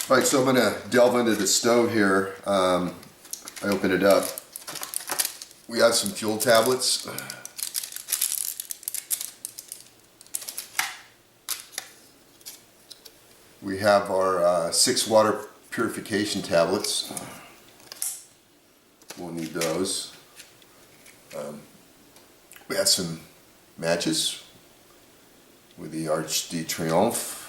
Alright, so I'm going to delve into the stove here. I opened it up. We have some fuel tablets. We have our 6 water purification tablets. We'll need those. We have some matches with the Arc de Triomphe.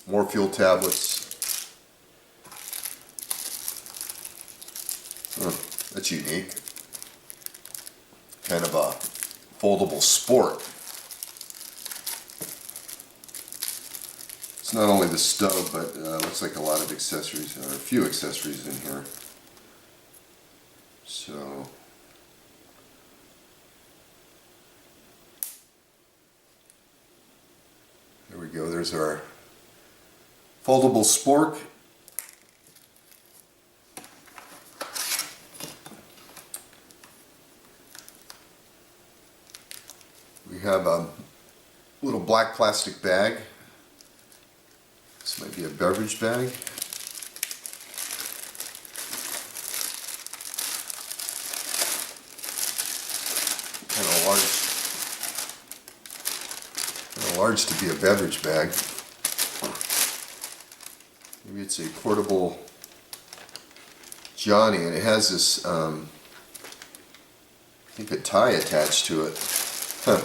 More fuel tablets. Oh, that's unique. Kind of a foldable sport. It's not only the stove, but looks like a lot of accessories, or a few accessories in here. So, there we go. There's our foldable spork. We have a little black plastic bag. This might be a beverage bag. Kind of large to be a beverage bag. Maybe it's a portable Johnny, and it has this, I think, a tie attached to it. Huh.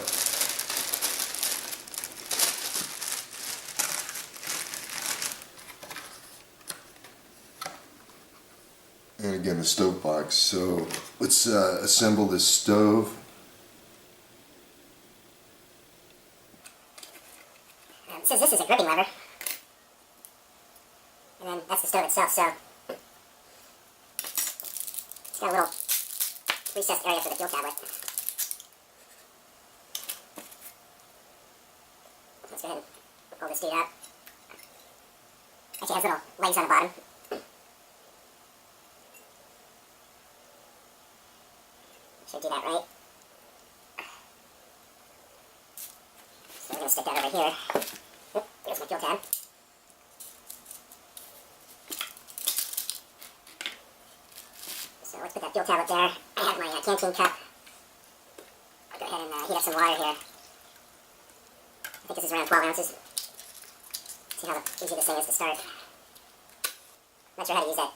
And again, the stove box. So let's assemble this stove. It says this is a gripping lever, and then that's the stove itself, so it's got a little recessed area for the fuel tablet. Let's go ahead and pull this dude out. Actually, it has little legs on the bottom. Should do that right. So we're going to stick that over here. Oop, there's my fuel tab. So let's put that fuel tablet there. I have my canteen cup. I'll go ahead and heat up some water here. I think this is around 12 ounces. See how easy this thing is to start. Not sure how to use that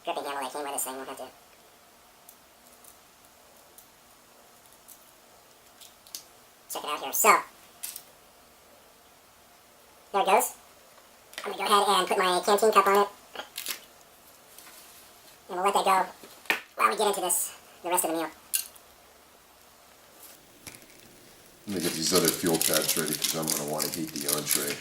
gripping handle that came with this thing. We'll have to check it out here. So, there it goes. I'm going to go ahead and put my canteen cup on it. And we'll let that go while we get into this, the rest of the meal. I'm going to get these other fuel tabs ready because I'm going to want to heat the entree.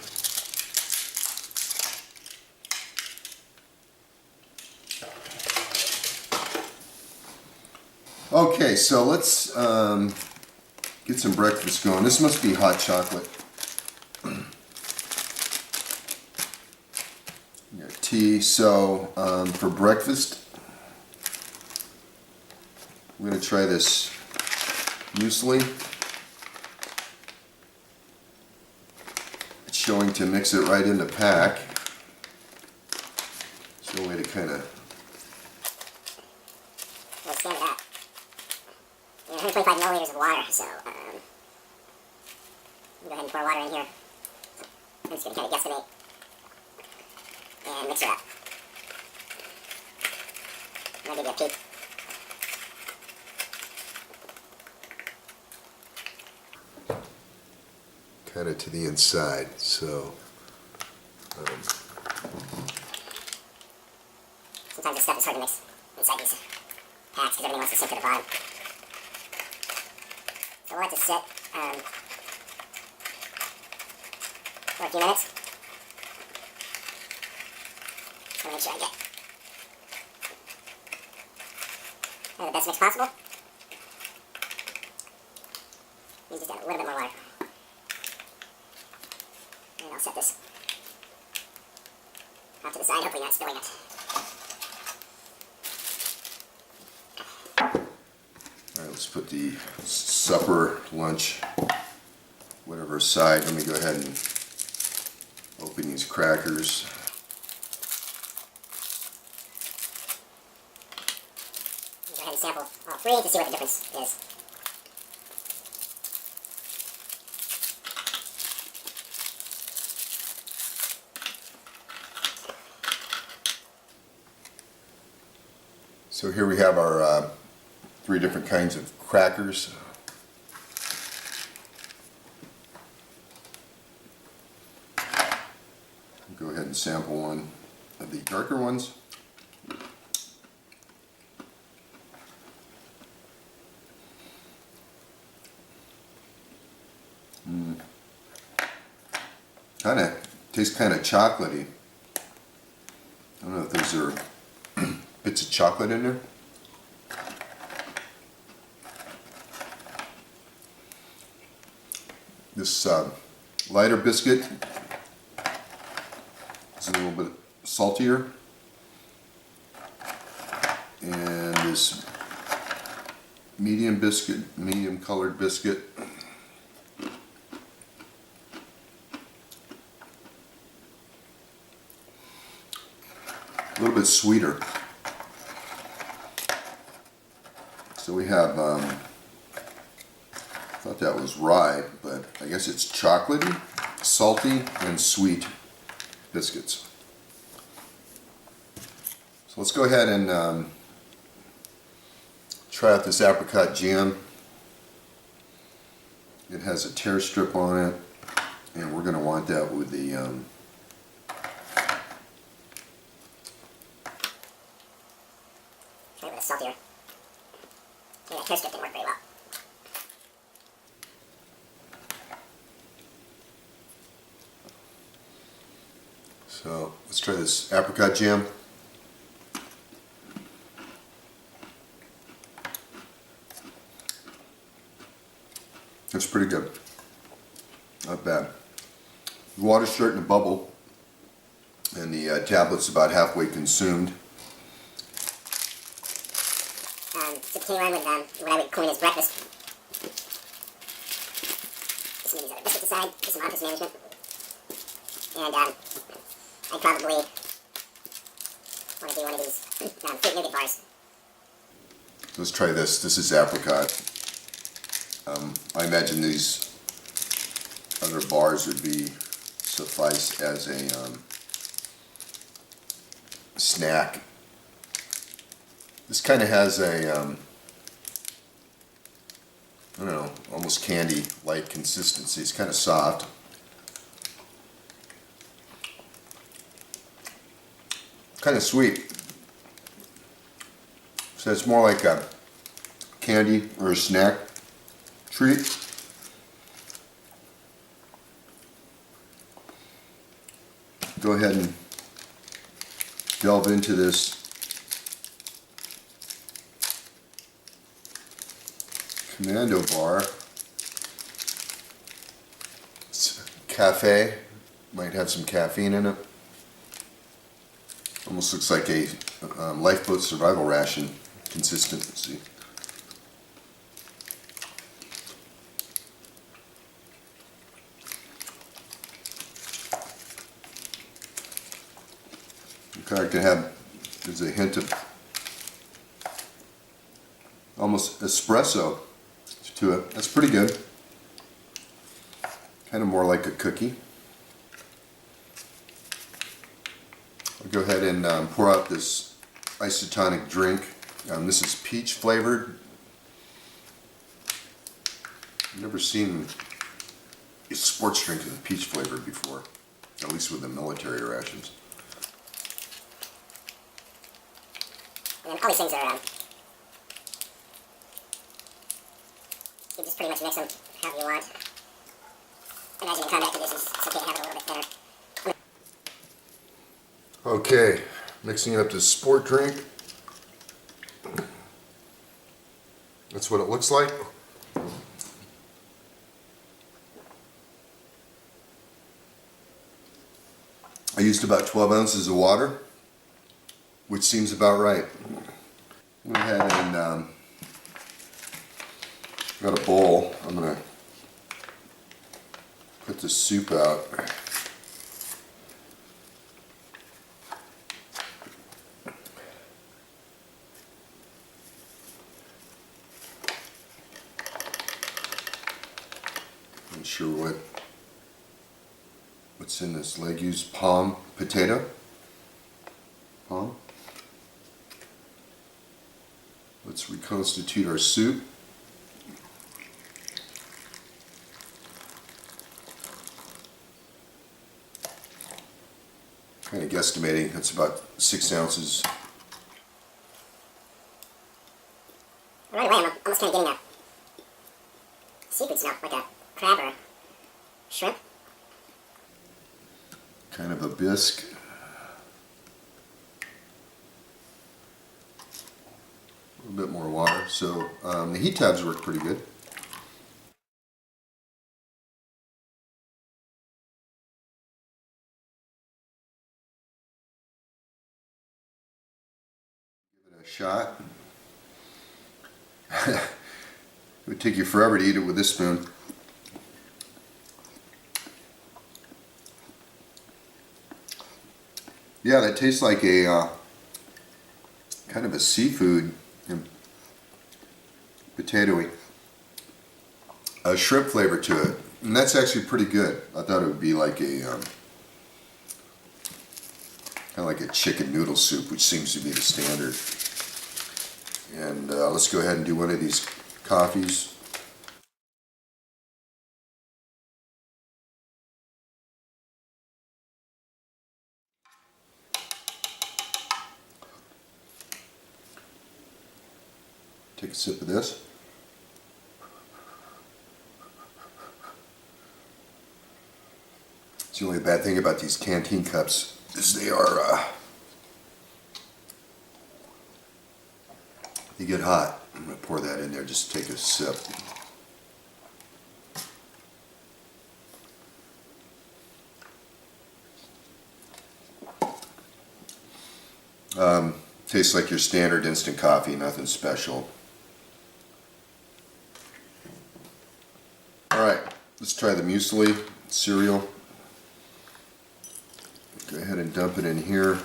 Okay, so let's get some breakfast going. This must be hot chocolate. Got tea. So for breakfast, we're going to try this muesli. It's showing to mix it right in the pack. It's no way to kind of... Let's stand it up. 125 milliliters of water, so I'm going to go ahead and pour water in here. I'm just going to kind of guesstimate and mix it up. And I'll give you a peek. kind of to the inside, so sometimes this stuff is hard to mix inside these packs because everything wants to sink to the bottom. So we'll let this sit for a few minutes. So make sure I get the best mix possible. Use just a little bit more water. And I'll set this off to the side, hopefully not spilling it. All right, let's put the supper, lunch, whatever aside. Let me go ahead and open these crackers. Go ahead and sample all three to see what the difference is. So here we have our 3 different kinds of crackers. Go ahead and sample one of the darker ones. Tastes kind of chocolatey. I don't know if those are bits of chocolate in there. This lighter biscuit is a little bit saltier, and this medium colored biscuit a little bit sweeter. So we have, I thought that was rye, but I guess it's chocolatey, salty, and sweet biscuits. So let's go ahead and try out this apricot jam. It has a tear strip on it, and we're going to want that with the Try it with a saltier. Yeah, that tear strip didn't work very well. So let's try this apricot jam. It's pretty good. Not bad. The water's starting to bubble, and the tablet's about halfway consumed. To continue on with what I would coin as breakfast. Some of these other biscuits aside, do some office management. And I'd probably want to do one of these fruit nougat bars. Let's try this. This is apricot. I imagine these other bars would suffice as a snack. This kind of has a, I don't know, almost candy-like consistency. It's kind of soft. Kind of sweet. So it's more like a candy or a snack treat. Go ahead and delve into this Commando bar. It's cafe, might have some caffeine in it. Almost looks like a lifeboat survival ration consistency. There's a hint of almost espresso to it. That's pretty good. Kind of more like a cookie. I'll go ahead and pour out this isotonic drink. This is peach flavored. I've never seen a sports drink with peach flavored before, at least with the military rations. And then all these things are, you just pretty much mix them however you want. Imagine in combat conditions, it's okay to have it a little bit thinner. Okay, mixing up this sport drink. That's what it looks like. I used about 12 ounces of water, which seems about right. Go ahead and Got a bowl. I'm gonna put the soup out. Not sure what's in this legumes. Palm potato. Palm. Let's reconstitute our soup. Kind of guesstimating that's about 6 ounces. Right away, I'm almost kind of getting a seafood smell, like a crab or shrimp. Kind of a bisque. A little bit more water. So the heat tabs work pretty good. Give it a shot. It would take you forever to eat it with this spoon. Yeah, that tastes like a kind of a seafood and potatoey, a shrimp flavor to it, and that's actually pretty good. I thought it would be like a kind of like a chicken noodle soup, which seems to be the standard. And let's go ahead and do one of these coffees. Take a sip of this. It's the only bad thing about these canteen cups is they get hot. I'm going to pour that in there, just take a sip. Tastes like your standard instant coffee, nothing special. Alright, let's try the muesli cereal. Go ahead and dump it in here.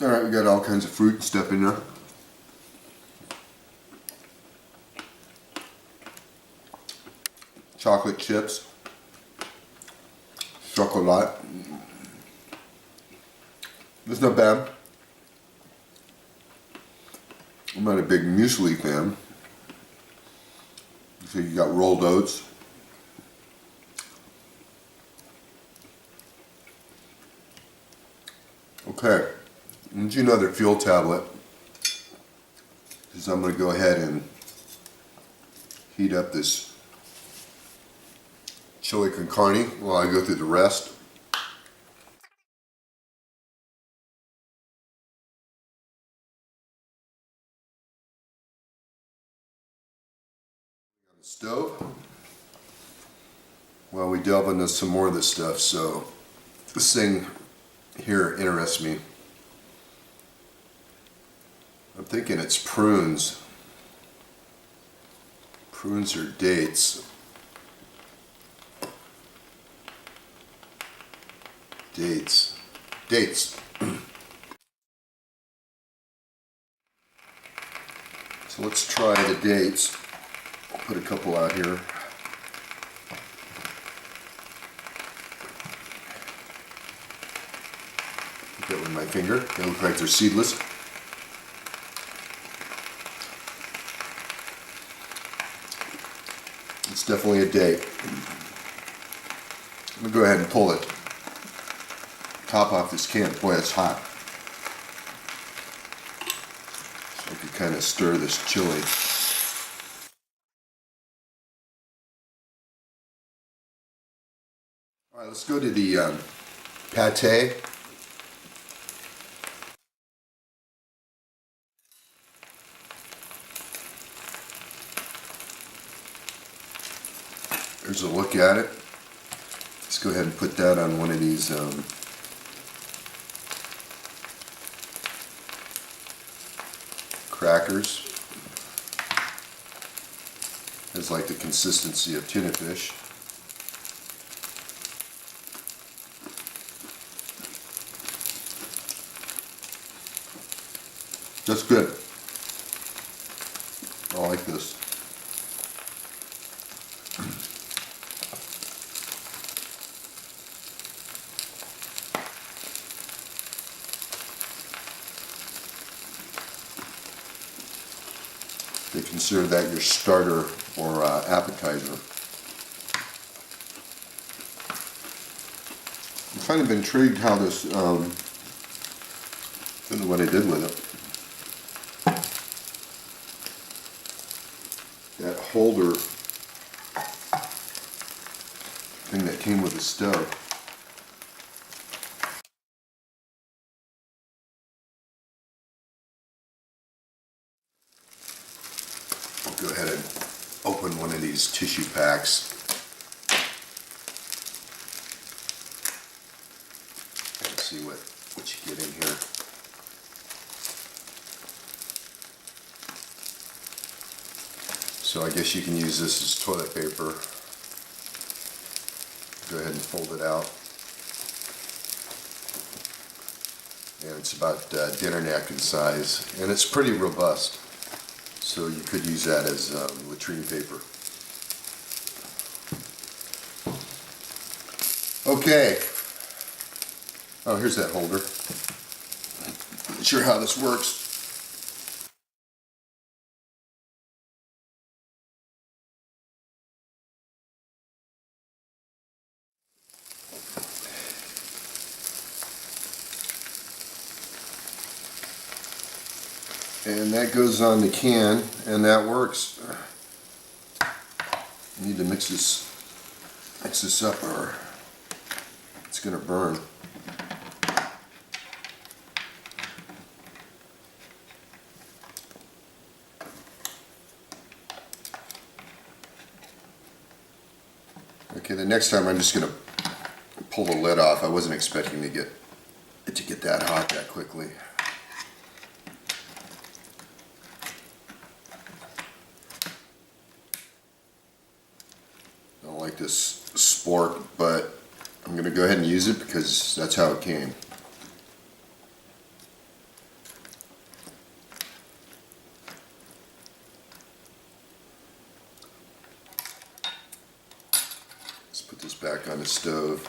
Alright, we got all kinds of fruit and stuff in there. Chocolate chips. Chocolat. It's not bad. I'm not a big muesli fan. So you got rolled oats. Okay, and another fuel tablet. Because I'm going to go ahead and heat up this chili con carne while I go through the rest. On the stove while we delve into some more of this stuff. So this thing here interests me. I'm thinking it's prunes. Prunes or dates. Dates. So let's try the dates. I'll put a couple out here. Put that with my finger. They look like they're seedless. It's definitely a date. I'm going to go ahead and pull it. Top off this can. Boy, it's hot. So I can kind of stir this chili. Alright, let's go to the pate. There's a look at it. Let's go ahead and put that on one of these crackers. It's like the consistency of tuna fish. That's good. I like this. They consider that your starter or appetizer. I'm kind of intrigued how this, I don't know what I did with it. That holder thing that came with the stove. I'll go ahead and open one of these tissue packs. And see what you get in here. So I guess you can use this as toilet paper. Go ahead and fold it out. And it's about dinner napkin size, and it's pretty robust. So you could use that as latrine paper. Okay. Oh, here's that holder. Not sure how this works. And that goes on the can, and that works. You need to mix this up, or it's gonna burn. Okay, the next time I'm just gonna pull the lid off. I wasn't expecting to get it to get that hot that quickly. I don't like this spork, but I'm going to go ahead and use it because that's how it came. Let's put this back on the stove.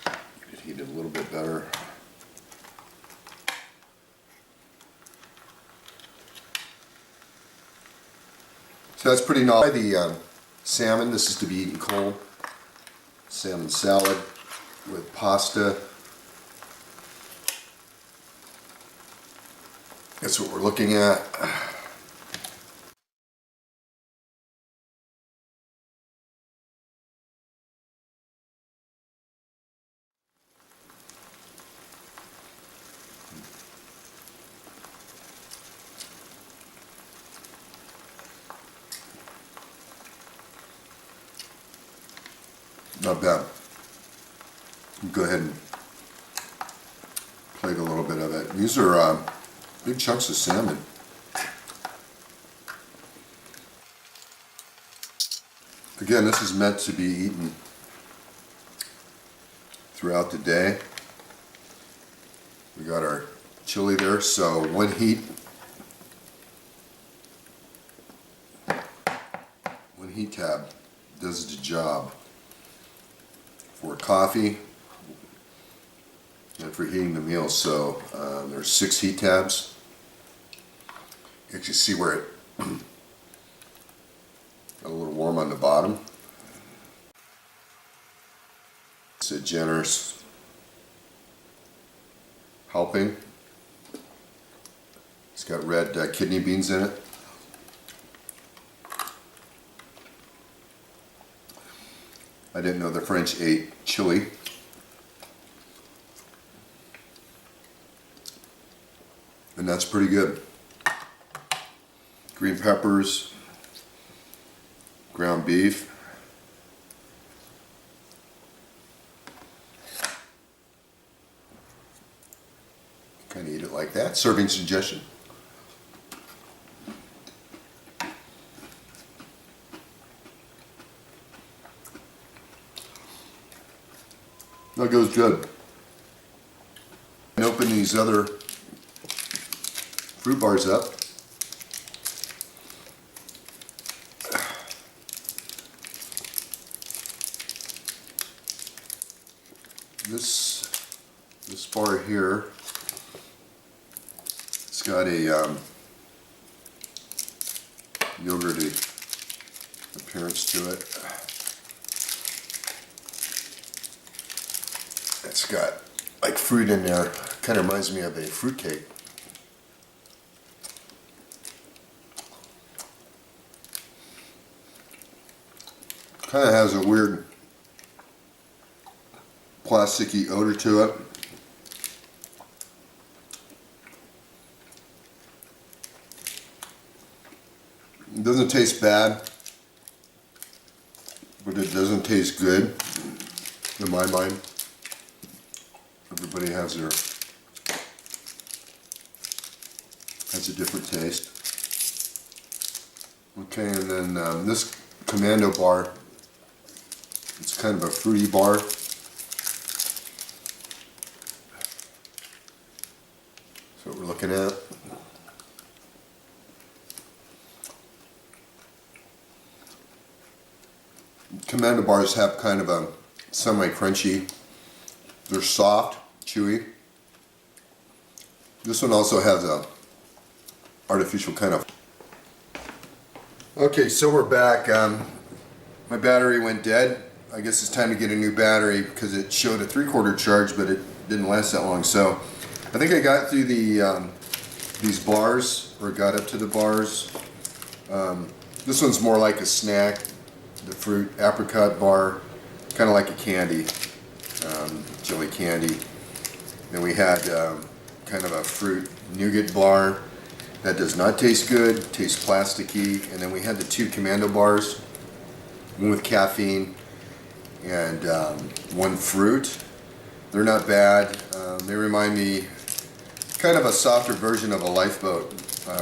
Get it heated a little bit better. So that's pretty nice. The salmon, this is to be eaten cold. Salmon salad with pasta. That's what we're looking at. Not bad. Go ahead and plate a little bit of it. These are big chunks of salmon. Again, this is meant to be eaten throughout the day. We got our chili there, so one heat tab does the job for coffee and for heating the meal. So there's 6 heat tabs. You can see where it got a little warm on the bottom. It's a generous helping. It's got red kidney beans in it. I didn't know the French ate chili. And that's pretty good. Green peppers, ground beef. Kind of eat it like that. Serving suggestion. That goes good. And open these other fruit bars up. This bar here, it's got a yogurty appearance to it. It's got like fruit in there. Kind of reminds me of a fruit cake. Kind of has a weird plasticky odor to it. It doesn't taste bad, but it doesn't taste good in my mind. Everybody has a different taste. Okay, and then this Commando bar, it's kind of a fruity bar. That's what we're looking at. Commando bars have kind of a semi-crunchy. They're soft, chewy. This one also has a artificial kind of. Okay, so we're back. My battery went dead. I guess it's time to get a new battery because it showed a 3/4 charge, but it didn't last that long. So I think I got through these bars, or got up to the bars. This one's more like a snack. The fruit apricot bar, kind of like a candy, jelly candy. Then we had kind of a fruit nougat bar that does not taste good, tastes plasticky. And then we had the 2 Commando bars, one with caffeine and one fruit. They're not bad. They remind me kind of a softer version of a Lifeboat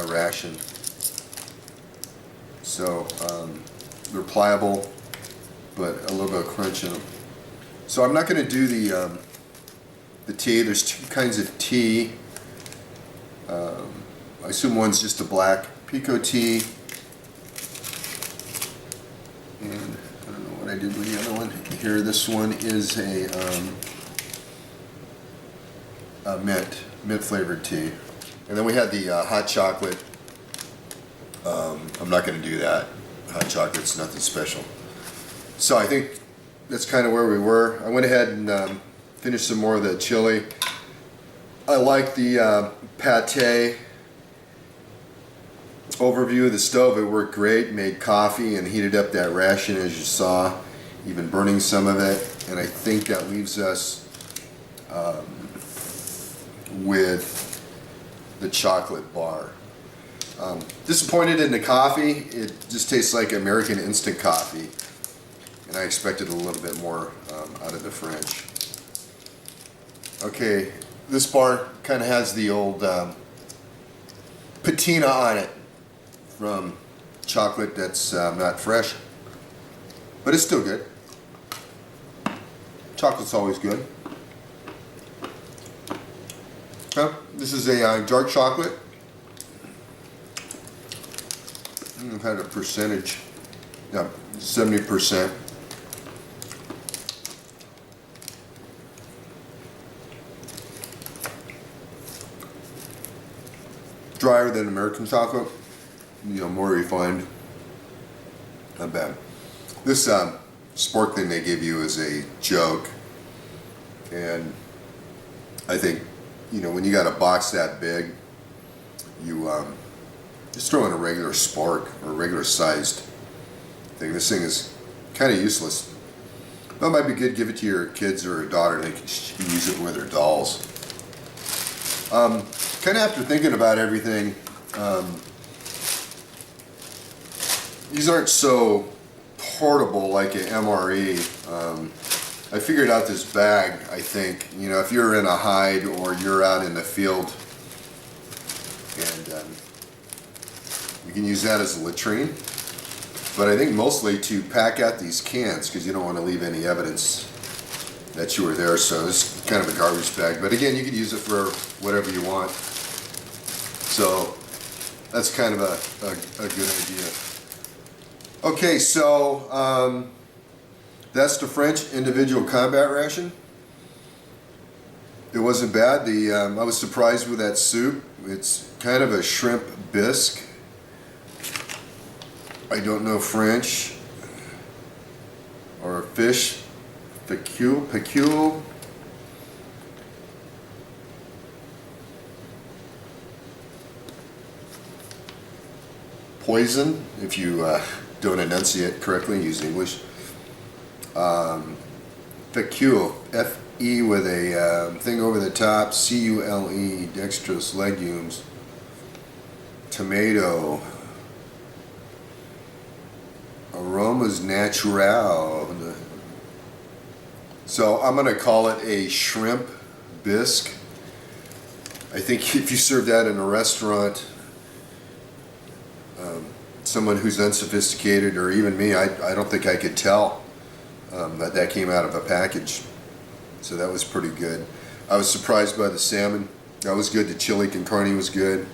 ration. So they're pliable, but a little bit of crunch in them. So I'm not going to do the tea. There's 2 kinds of tea. I assume one's just a black Pico tea. And I don't know what I did with the other one. Here, this one is a mint flavored tea. And then we had the hot chocolate. I'm not going to do that. Hot chocolate's nothing special. So I think that's kind of where we were. I went ahead and finished some more of the chili. I like the pate overview of the stove. It worked great. Made coffee and heated up that ration, as you saw, even burning some of it. And I think that leaves us with the chocolate bar. Disappointed in the coffee. It just tastes like American instant coffee, and I expected a little bit more out of the French. Okay, this bar kind of has the old patina on it from chocolate that's not fresh, but it's still good. Chocolate's always good. This is a dark chocolate. I've had a percentage, yeah, 70%. Drier than American chocolate, more refined. Not bad. This spork thing they give you is a joke, and I think when you got a box that big, you just throw in a regular spark or a regular sized thing. This thing is kind of useless. That might be good. Give it to your kids or a daughter. They can use it with their dolls. Kind of after thinking about everything, these aren't so portable like an MRE. I figured out this bag. I think if you're in a hide or you're out in the field, and you can use that as a latrine. But I think mostly to pack out these cans because you don't want to leave any evidence that you were there, so it's kind of a garbage bag. But again, you could use it for whatever you want. So that's kind of a good idea. Okay, so that's the French individual combat ration. It wasn't bad. I was surprised with that soup. It's kind of a shrimp bisque. I don't know French. Or fish. Pecule. Poison, if you don't enunciate correctly, use English. Fecule, F-E with a thing over the top, C-U-L-E, dextrose legumes, tomato, aromas natural. So I'm going to call it a shrimp bisque. I think if you serve that in a restaurant, someone who's unsophisticated, or even me, I don't think I could tell that came out of a package. So that was pretty good. I was surprised by the salmon. That was good. The chili con carne was good.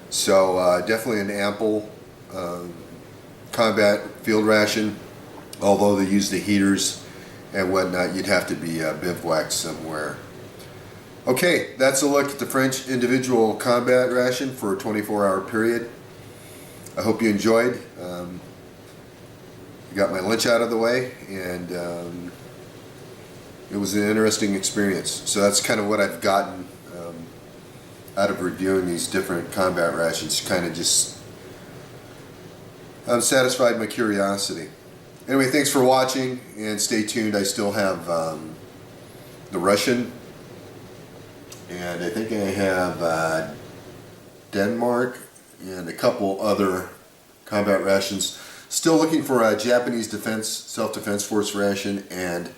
So definitely an ample combat field ration. Although they use the heaters and whatnot, you'd have to be bivouacked somewhere. Okay, that's a look at the French individual combat ration for a 24-hour period. I hope you enjoyed. I got my lunch out of the way, and it was an interesting experience. So that's kind of what I've gotten out of reviewing these different combat rations. Kind of just satisfied my curiosity. Anyway, thanks for watching, and stay tuned. I still have the Russian, and I think I have Denmark and a couple other combat rations. Still looking for a Japanese self-defense force ration and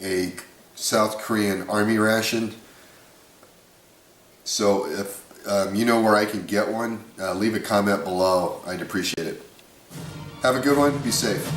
a South Korean army ration. So if you know where I can get one, leave a comment below. I'd appreciate it. Have a good one. Be safe.